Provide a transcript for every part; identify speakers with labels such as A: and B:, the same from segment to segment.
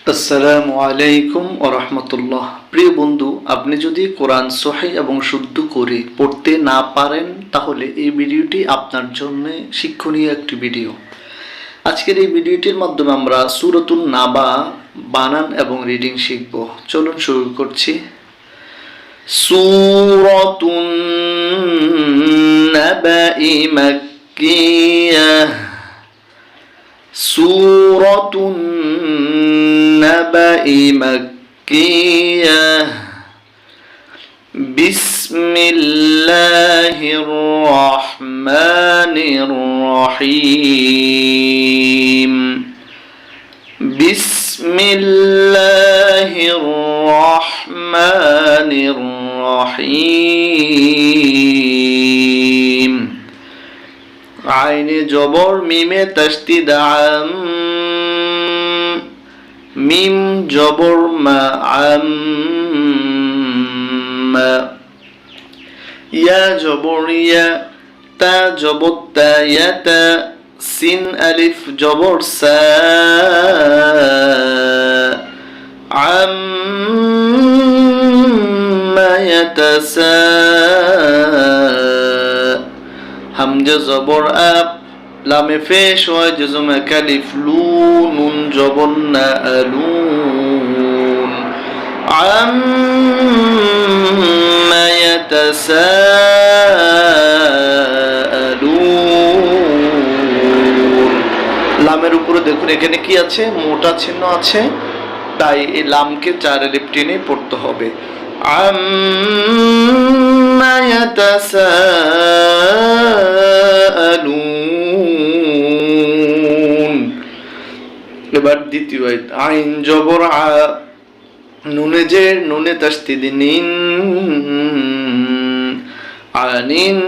A: আসসালামু আলাইকুম ওয়া রাহমাতুল্লাহ। প্রিয় বন্ধু, আপনি যদি কোরআন সহিহ এবং শুদ্ধ করে পড়তে না পারেন তাহলে এই ভিডিওটি আপনার জন্য শিক্ষণীয় একটি ভিডিও। আজকের এই ভিডিওটির মাধ্যমে আমরা সূরাতুন নাবা বানান এবং রিডিং শিখব। চলুন শুরু করছি। সূরাতুন নাবাই মাক্কিয়াহ। সূরাতুন নাবাই মাক্কিয়াহ। বিসমিল্লাহির রহমানির রহিম। বিসমিল্লাহির রহমানির রহিম। আইনে জবর মিমে তাসদিদ আম। মিম জবর মা আম। ইয়া জবর ইয়া। তা জবর তা ইয়াতা। সিন আলিফ জবর সা। আম্মা ইয়াতাসা। হামজা জবর আব। লামে পেশ হয় জজম কালিফ লু। নুন জবর না আলুন। আম্মা ইয়াতাসাআলুন। লামের উপরে দেখুন এখানে কি আছে, মোটা চিহ্ন আছে, তাই এই লামকে চার আলিফ টেনে পড়তে হবে। আম্মা ইয়াতাসাআলুন। এবার দ্বিতীয় আয়াত। আইন জবর আ। নুনে জের নুনে তাসদিদ নিন। আনিন।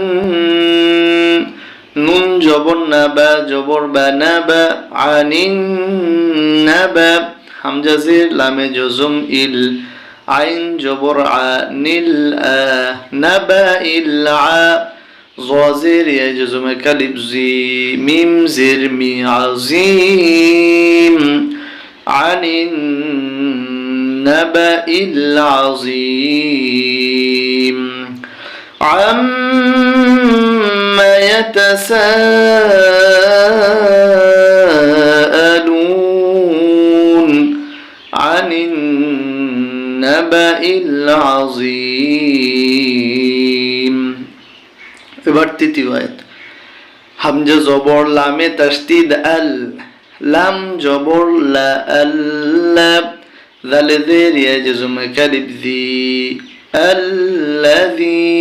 A: নুন জবর না বা জবর বা না বা। আনিন নাবা। হামজা জের লামে জজম ইল। আইন জবর আ নিল আ। নাবা ইল আ। জের ইয়া জজম কালিফ জি। মিম জের মি আজিম। আনিন النبأ العظيم. عما يتساءلون عن النبأ العظيم. এবার তৃতীয় আয়াত। হামজা জবর লামে তাসদিদ আল। লাম জবর লা আল্লা। ذل ذير يجزم كلب ذي. الذي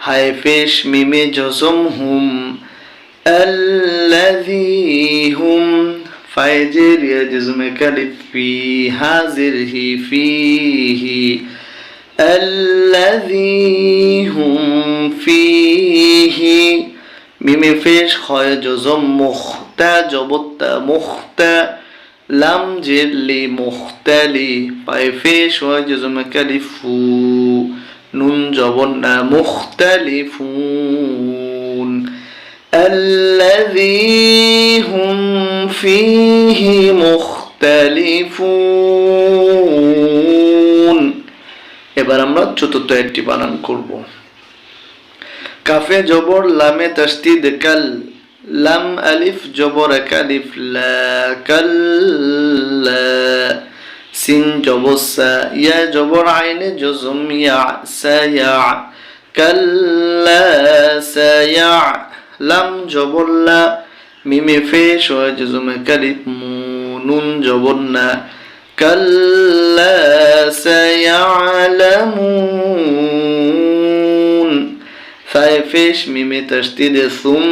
A: هاي فيش ميم جزم هم. الذي هم فايجر يجزم كلب في. هازر هي فيه. الذي هم فيه ميم فيش خاي جزم مختا جبتا مختا. লাম জেরলি মুখতালি পায়ে ফেশ হয় জজম কালিফু। নুন জবর না মুখতালিফুন। আল্লাযী হুম ফীহি মুখতালিফুন। এবার আমরা চতুর্থ আয়াতটি বানান করব। কাফে জবর লামে তাসদিদ কাল। লাম আলিফ জবর কালিফ লা কাল্লা। সিন জবর সা। ইয়া জবর আইনে জজম ইয়া সায়া। কাল্লা সায়া। লাম জবর লা। মিমে ফেশ হয় জজম কালিফ মু। নুন জবর না। কাল্লা সায়ালামুন। ফায়ে ফেশ মিমে তাসদিদ সুম।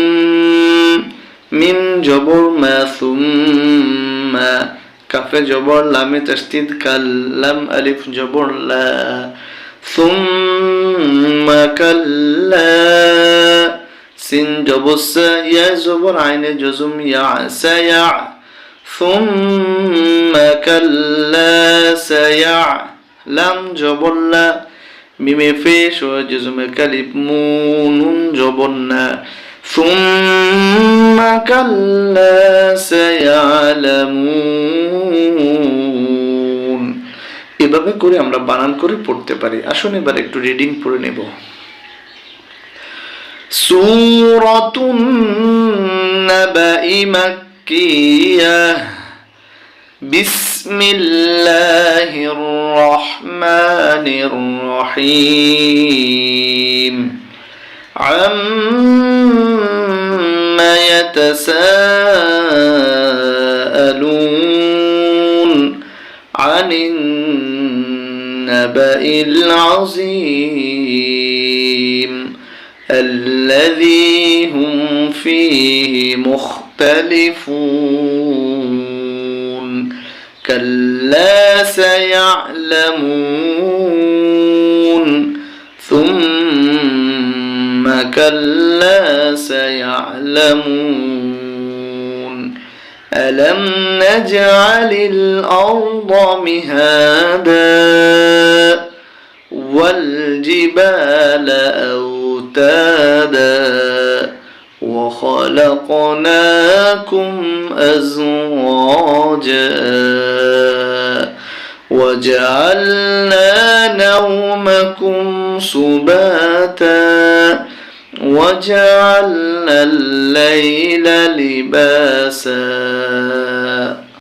A: মিম জবর মা সুম্মা। কাফে জবর লামে তাসদিদ কাল। লাম আলিফ জবর লা। সুম্মা কাল্লা। সিন জবর সা। ইয়া জবর আইনে জজম ইয়া সায়া। সুম্মা কাল্লা সায়া। লাম জবর লা। মিমে ফেশ ও জজম কালিফ মু। নুন জবর না। ثم كلا سيعلمون কিভাবে করে আমরা বানান করে পড়তে পারি। আসুন এবার একটু রিডিং পড়ে নেব। সূরাতুন নাবাই মাক্কিয়াহ বিসমিল্লাহির রহমানির রহিম আম্মা ইয়াতাসাআলুন আনিন নাবাইল আযীম الذي هم فيه مختلفون كلا سيعلمون ثم كلا سيعلمون ألم نجعل الأرض مهادا والجبال أوتادا وخلقناكم أزواجا وجعلنا نومكم سباتا وجعلنا الليل لباسا